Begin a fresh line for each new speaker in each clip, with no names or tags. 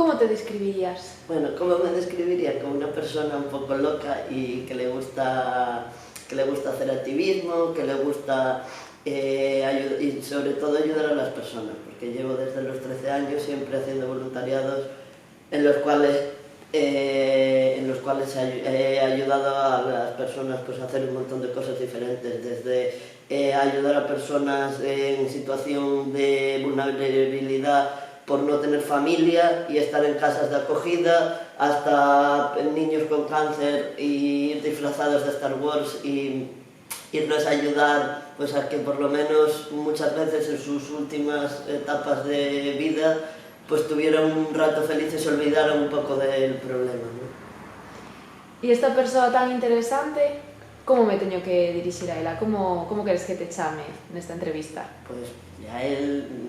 ¿Cómo te describirías?
Bueno, ¿cómo me describiría? Como una persona un poco loca y que le gusta hacer activismo, que le gusta y sobre todo ayudar a las personas, porque llevo desde los 13 años siempre haciendo voluntariados en los cuales he ayudado a las personas pues, a hacer un montón de cosas diferentes, desde ayudar a personas en situación de vulnerabilidad por no tener familia y estar en casas de acogida, hasta niños con cáncer y ir disfrazados de Star Wars y irles a ayudar pues, a que por lo menos muchas veces en sus últimas etapas de vida pues tuvieran un rato feliz y se olvidaran un pouco del problema, ¿no?
E esta persoa tan interesante, como me teño que dirixir a ela? Como queres que te chame nesta entrevista?
Pues Yael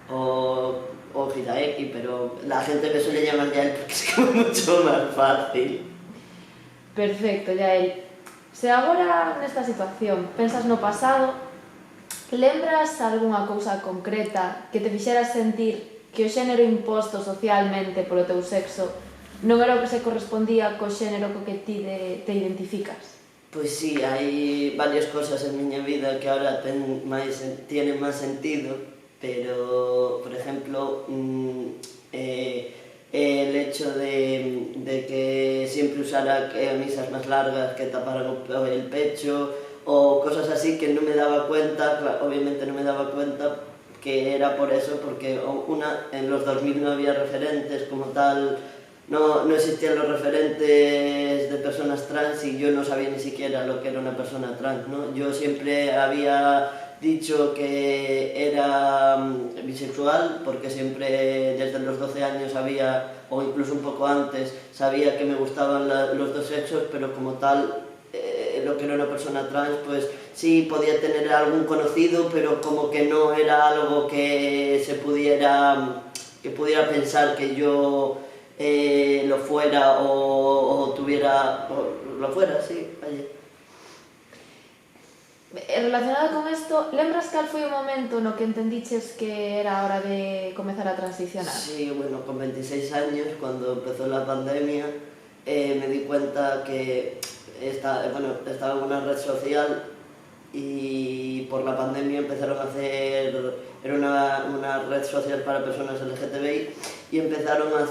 o Hidaeki, pero la gente me suele llamar Yael porque es como mucho máis fácil.
Perfecto, Yael. Se agora nesta situación pensas no pasado, lembras algunha cousa concreta que te fixera sentir que o xénero imposto socialmente polo teu sexo non era o que se correspondía co xénero co que ti te identificas?
Pois sí, hai varias cosas en miña vida que ahora tienen máis sentido, pero, por ejemplo, el hecho de que siempre usara camisas más largas que taparan el pecho o cosas así que no me daba cuenta, obviamente no me daba cuenta que era por eso, porque en los 2000 no había referentes como tal, no existían los referentes de personas trans y yo no sabía ni siquiera lo que era una persona trans, ¿no? Yo siempre había dicho que era bisexual porque siempre desde los 12 años sabía, o incluso un poco antes, sabía que me gustaban los dos sexos, pero como tal, lo que era una persona trans, pues sí podía tener algún conocido, pero como que no era algo que pudiera pensar que yo lo fuera o tuviera, o lo fuera, sí, vaya.
Relacionado con isto, lembras cal foi o momento no que entendiches que era hora de comezar a transicionar?
Sí, bueno, con 26 años, cuando empezó la pandemia, me di cuenta que estaba en una red social y por la pandemia empezaron a hacer, era una red social para personas LGTBI y empezaron a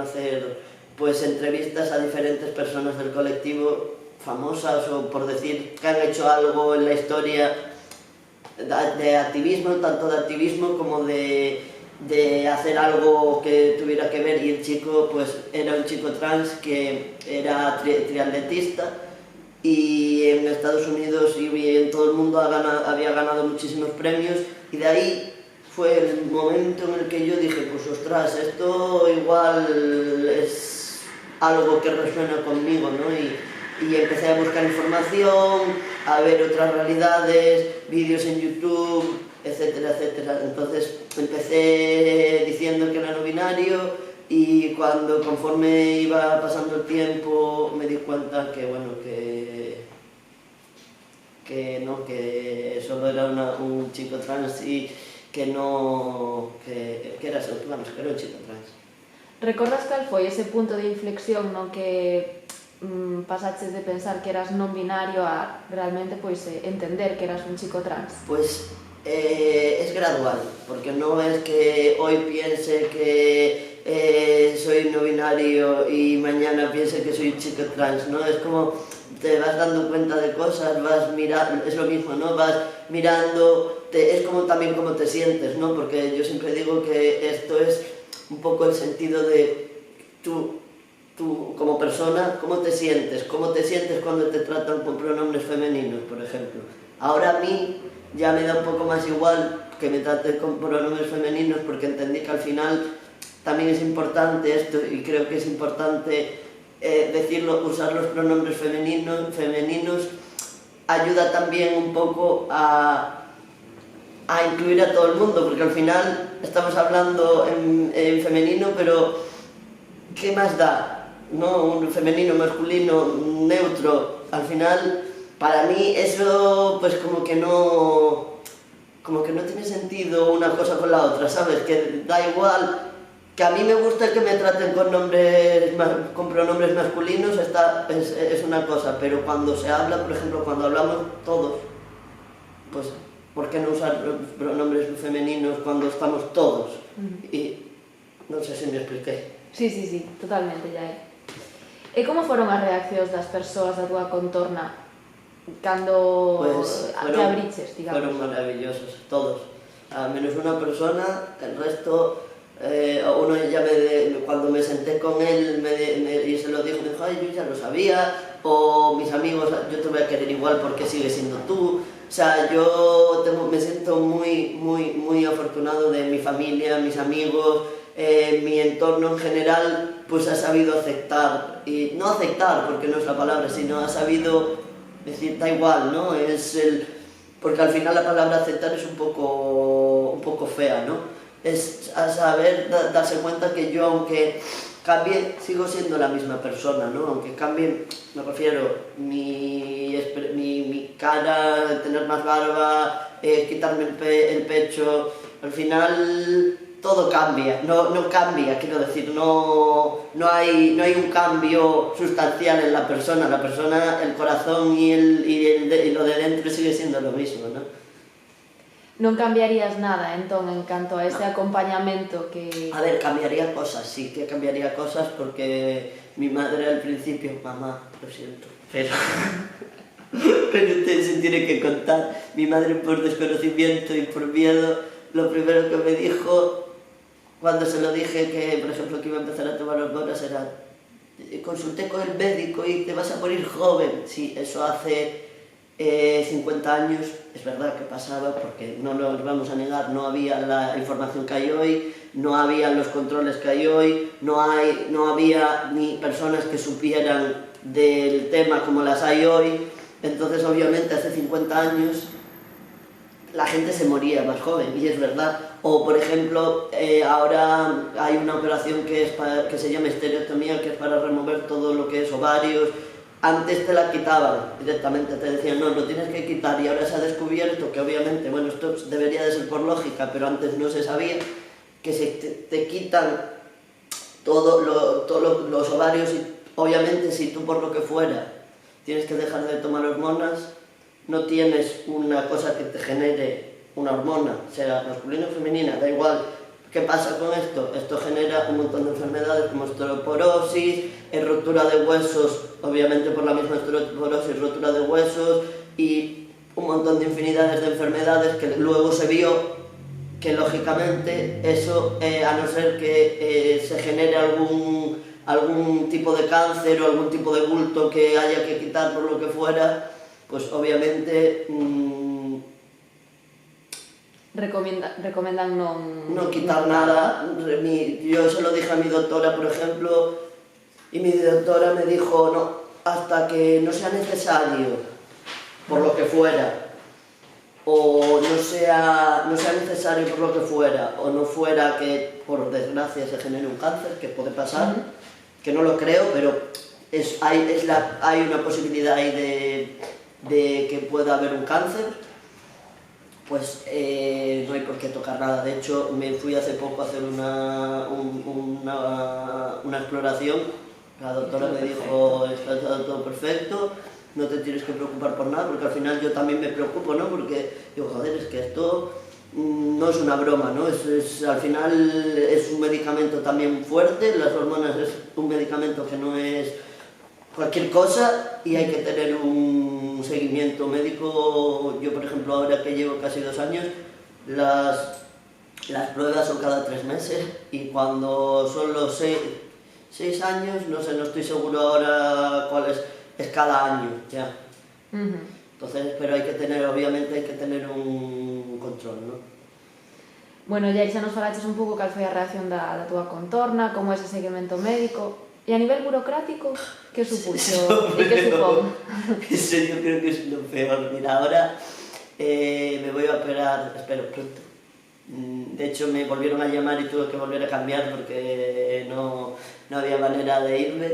hacer pues entrevistas a diferentes personas del colectivo famosas o por decir que han hecho algo en la historia de activismo, tanto de activismo como de hacer algo que tuviera que ver, y el chico pues era un chico trans que era triatletista y en Estados Unidos y en todo el mundo había ganado muchísimos premios, y de ahí fue el momento en el que yo dije, pues ostras, esto igual es algo que resuena conmigo, ¿no? Y empecé a buscar información, a ver otras realidades, vídeos en YouTube, etcétera, etcétera. Entonces empecé diciendo que era no binario y conforme iba pasando el tiempo me di cuenta que, bueno, que solo era un chico trans y que era un chico trans.
Recordas cal foi ese punto de inflexión no que pasaches de pensar que eras non binario a realmente pois entender que eras un chico trans?
Pues es gradual, porque no es que hoy piense que soy no binario y mañana piense que soy un chico trans, ¿no? Es como te vas dando cuenta de cosas, vas mirando, es lo mismo, ¿no? Vas mirando, es como también cómo te sientes, ¿no? Porque yo siempre digo que esto es un poco el sentido de tú como persona, ¿cómo te sientes? ¿Cómo te sientes cuando te tratan con pronombres femeninos, por ejemplo? Ahora a mí ya me da un poco más igual que me traten con pronombres femeninos porque entendí que al final también es importante esto y creo que es importante decirlo, usar los pronombres femeninos ayuda también un poco a incluir a todo el mundo, porque al final estamos hablando en femenino, pero ¿qué más da? ¿No? Un femenino, masculino, neutro, al final para mí eso pues como que no como que no tiene sentido una cosa con la otra, ¿sabes? Que da igual, que a mí me gusta que me traten con pronombres masculinos, es una cosa, pero cuando se habla, por ejemplo, cuando hablamos todos, pues ¿por qué no usar pronombres femeninos cuando estamos todos? Y non sei se me expliquei.
Sí, totalmente, Yael. E como foron as reaccións das persoas da túa contorna cando te abriches, digamos?
Fueron maravillosos, todos. A menos una persona, el resto, uno ya cuando me senté con él y se lo dijo, me dijo, ay, yo ya lo sabía, o mis amigos, yo te voy a querer igual porque sigues siendo tú. O sea, yo me siento muy afortunado de mi familia, mis amigos, mi entorno en general, pues ha sabido aceptar, y no aceptar porque no es la palabra, sino ha sabido decir, da igual, ¿no? Porque al final la palabra aceptar es un poco fea, ¿no? Es a saber darse cuenta que yo, aunque cambie, sigo siendo la misma persona, ¿no? Aunque cambie, me refiero, mi cara, tener más barba, quitarme el pecho, al final todo cambia, no cambia, quiero decir, no hay un cambio sustancial en la persona, el corazón y lo de dentro sigue siendo lo mismo, ¿no?
Non cambiarías nada, entón, en canto a ese acompañamento que...
A ver, cambiaría cosas, sí que cambiaría cosas porque mi madre al principio, mamá, lo siento, pero se tiene que contar, mi madre por desconocimiento y por miedo, lo primero que me dijo, cuando se lo dije que, por ejemplo, que iba a empezar a tomar hormonas era, consulté con el médico y te vas a morir joven. Sí, eso hace 50 años, es verdad que pasaba, porque no nos vamos a negar, no había la información que hay hoy, no había los controles que hay hoy, no había ni personas que supieran del tema como las hay hoy, entonces obviamente hace 50 años la gente se moría más joven, y es verdad. O por ejemplo, ahora hay una operación que se llama estereotomía, que es para remover todo lo que es ovarios. Antes te la quitaban directamente, te decían, no, lo tienes que quitar, y ahora se ha descubierto que obviamente, bueno, esto debería de ser por lógica, pero antes no se sabía, que te quitan todos los ovarios, y obviamente si tú por lo que fuera tienes que dejar de tomar hormonas, no tienes una cosa que te genere una hormona, sea masculina o femenina, da igual. ¿Qué pasa con esto? Esto genera un montón de enfermedades como osteoporosis, rotura de huesos, obviamente por la misma osteoporosis, rotura de huesos, y un montón de infinidades de enfermedades que luego se vio que lógicamente eso, a no ser que se genere algún tipo de cáncer o algún tipo de bulto que haya que quitar por lo que fuera, pues obviamente
recomendan
no quitar nada. Yo se lo dije a mi doctora, por ejemplo, y mi doctora me dijo, no, hasta que no sea necesario, por lo que fuera, o no sea necesario por lo que fuera, o no fuera que por desgracia se genere un cáncer, que puede pasar, que no lo creo, pero hay una posibilidad ahí de que pueda haber un cáncer, pues no hay por qué tocar nada. De hecho, me fui hace poco a hacer una exploración. La doctora me dijo, está todo perfecto, no te tienes que preocupar por nada, porque al final yo también me preocupo, ¿no? Porque digo, joder, es que esto no es una broma, ¿no? Al final es un medicamento también fuerte, las hormonas es un medicamento que no es cualquier cosa, y hay que tener un seguimiento médico. Yo, por ejemplo, ahora que llevo casi 2 años, las pruebas son cada 3 meses, y cuando son los 6 años, no sé, no estoy seguro ahora cuál es cada año, ya. Entonces, pero obviamente hay que tener un control, ¿no?
Bueno, ya nos falaches un pouco cal foi a reacción da túa contorna, como ese seguimento médico. E a nivel burocrático, que supuxo? E que supón?
Eso yo creo que es lo peor. Mira, ahora me voy a operar, espero pronto. De hecho, me volvieron a llamar y tuve que volver a cambiar porque no había manera de irme.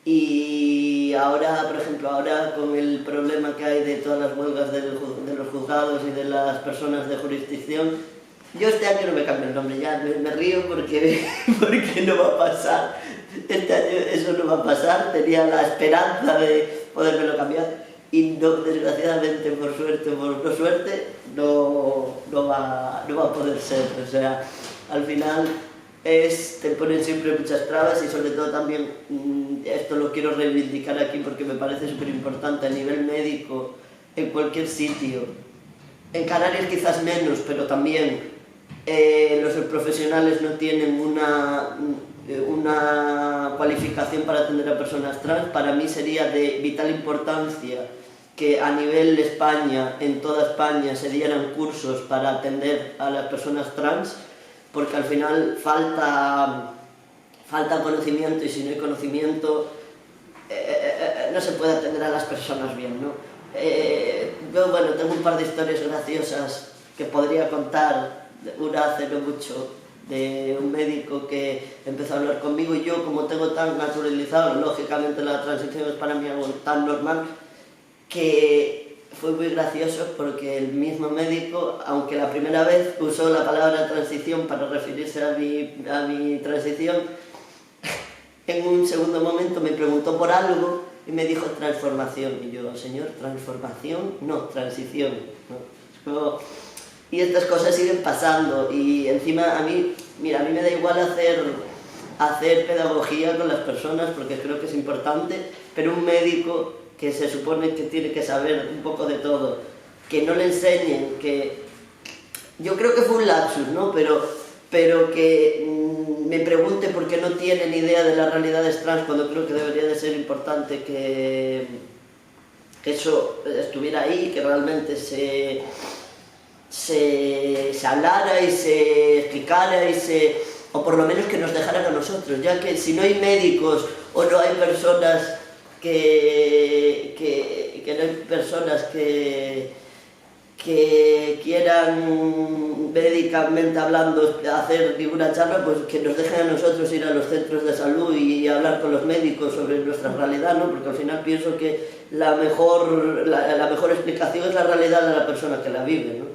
Y ahora, por ejemplo, ahora con el problema que hay de todas las huelgas de los juzgados y de las personas de jurisdicción, yo este año no me cambio el nombre, ya me río porque no va a pasar. Este año eso no va a pasar, tenía la esperanza de podérmelo cambiar y no, desgraciadamente, por suerte o por no suerte, no va a poder ser. O sea, al final te ponen siempre muchas trabas y sobre todo también, esto lo quiero reivindicar aquí porque me parece súper importante a nivel médico, en cualquier sitio. En Canarias quizás menos, pero también los profesionales no tienen una cualificación para atender a personas trans. Para mí sería de vital importancia que a nivel de España, en toda España, se dieran cursos para atender a las personas trans, porque al final falta conocimiento y si no hay conocimiento no se puede atender a las personas bien, ¿no? Yo, bueno, tengo un par de historias graciosas que podría contar, una hace no mucho, de un médico que empezó a hablar conmigo y yo, como tengo tan naturalizado, lógicamente la transición es para mí algo tan normal, que fue muy gracioso porque el mismo médico, aunque la primera vez usó la palabra transición para referirse a mi transición, en un segundo momento me preguntó por algo y me dijo transformación. Y yo, señor, transformación, no, transición, ¿no? Y estas cosas siguen pasando y encima a mí me da igual hacer pedagogía con las personas porque creo que es importante, pero un médico que se supone que tiene que saber un poco de todo, que no le enseñen, que yo creo que fue un lapsus, ¿no? Pero que me pregunte por qué no tiene ni idea de las realidades trans, cuando creo que debería de ser importante que eso estuviera ahí, que realmente se hablara y se explicara o por lo menos que nos dejaran a nosotros, ya que si no hay médicos o no hay personas que quieran médicamente hablando hacer ninguna charla, pues que nos dejen a nosotros ir a los centros de salud y hablar con los médicos sobre nuestra realidad, ¿no? Porque al final pienso que la mejor explicación es la realidad de la persona que la vive, ¿no?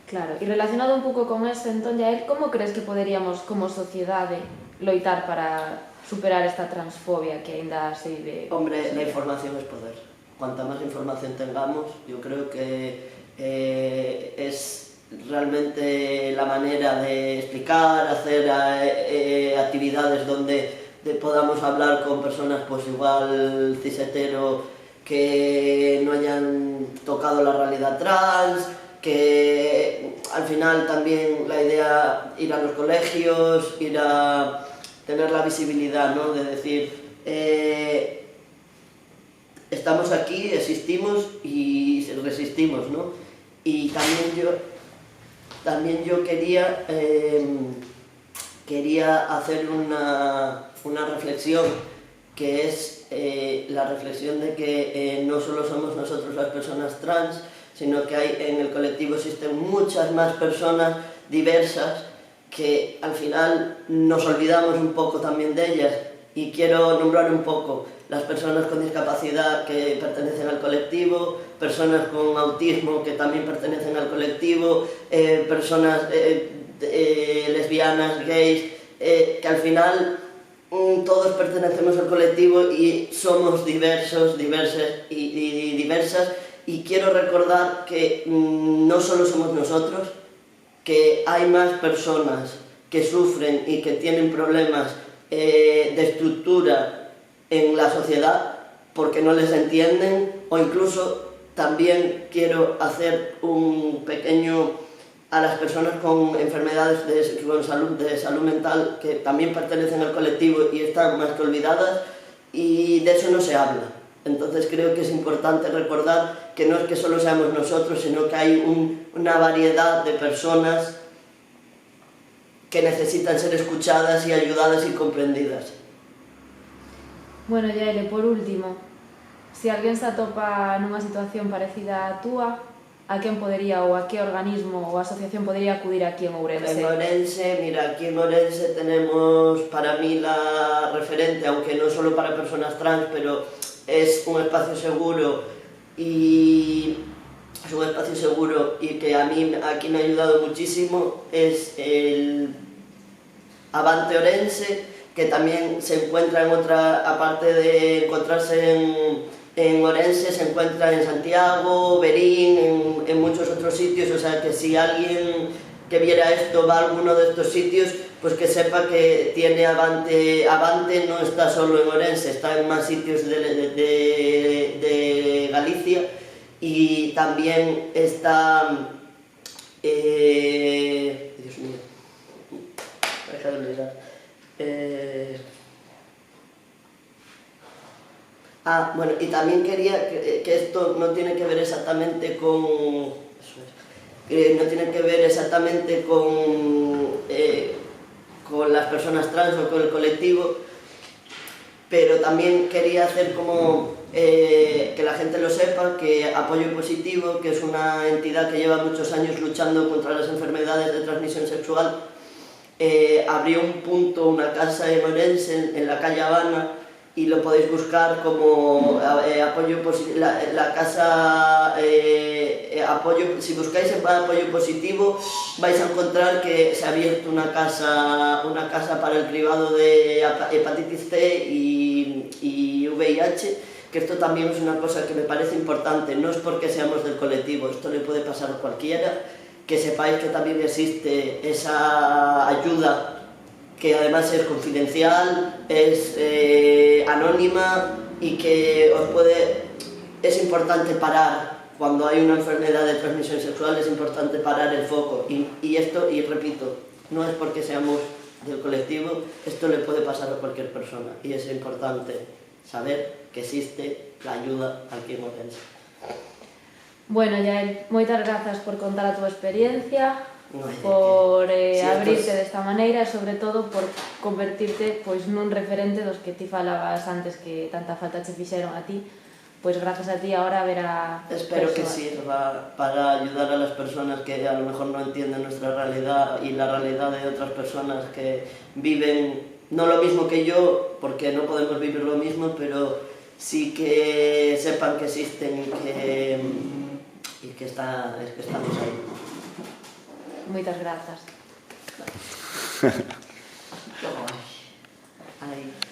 Claro, e relacionado un pouco con eso, entón, Yael, como crees que poderíamos, como sociedade, loitar para superar esta transfobia que aínda se vive?
Hombre, la información es poder. Cuanta más información tengamos, yo creo que es realmente la manera de explicar, hacer actividades donde podamos hablar con personas pues igual cis-hetero que no hayan tocado la realidad trans, que al final también la idea ir a los colegios, ir a tener la visibilidad, ¿no? De decir, estamos aquí, existimos y resistimos, ¿no? Y también yo quería hacer una reflexión, que es la reflexión de que no solo somos nosotros las personas trans, sino que en el colectivo existen muchas más personas diversas que al final nos olvidamos un poco también de ellas, y quiero nombrar un poco las personas con discapacidad que pertenecen al colectivo, personas con autismo que también pertenecen al colectivo, personas lesbianas, gays, que al final todos pertenecemos al colectivo y somos diversos, diversas y diversas, y quiero recordar que no solo somos nosotros, que hay más personas que sufren y que tienen problemas de estructura en la sociedad porque no les entienden, o incluso también quiero hacer un pequeño a las personas con enfermedades de salud mental que también pertenecen al colectivo y están más que olvidadas, y de eso no se habla. Entonces creo que es importante recordar que no es que solo seamos nosotros, sino que hay una variedad de personas que necesitan ser escuchadas y ayudadas y comprendidas.
Bueno, Yael, por último, se alguén se atopa nunha situación parecida á túa, a quen podería ou a que organismo ou asociación podería acudir aquí en Ourense?
En Ourense, mira, aquí en Ourense tenemos para mí la referente, aunque no solo para personas trans, pero es un espacio seguro y que a mí aquí me ha ayudado muchísimo, es el Avante Ourense, que también se encuentra en otra, aparte de encontrarse en Ourense, se encuentra en Santiago, Verín, en muchos otros sitios, o sea que si alguien que viera esto va a alguno de estos sitios, pues que sepa que tiene Avante. Avante no está solo en Ourense, está en más sitios de Galicia, y también está... Dios mío, deja de olvidar. Bueno, y también quería que esto no tiene que ver exactamente con... no tiene que ver exactamente con las personas trans o con el colectivo, pero también quería hacer como que la gente lo sepa, que Apoyo Positivo, que es una entidad que lleva muchos años luchando contra las enfermedades de transmisión sexual, abrió un punto, una casa en Ourense, en la calle Habana, y lo podéis buscar como Apoyo Positivo, la casa Apoyo. Si buscáis en Apoyo Positivo vais a encontrar que se ha abierto una casa para el cribado de hepatitis C y VIH, que esto también es una cosa que me parece importante, no es porque seamos del colectivo, esto le puede pasar a cualquiera, que sepáis que también existe esa ayuda, que además es confidencial, es anónima, y que es importante parar cuando hay una enfermedad de transmisión sexual, es importante parar el foco, y esto, y repito, no es porque seamos del colectivo, esto le puede pasar a cualquier persona, y es importante saber que existe la ayuda aquí en Ourense.
Bueno, Yael, moitas grazas por contar a túa experiencia, por abrirte desta maneira e, sobre todo, por convertirte nun referente dos que ti falabas antes, que tanta falta che fixeron a ti. Pois grazas a ti ahora haberá...
Espero que sirva para ayudar a las personas que a lo mejor no entienden nuestra realidad y la realidad de otras personas que viven no lo mismo que yo, porque no podemos vivir lo mismo, pero sí que sepan que existen y que estamos ahí.
Moitas grazas.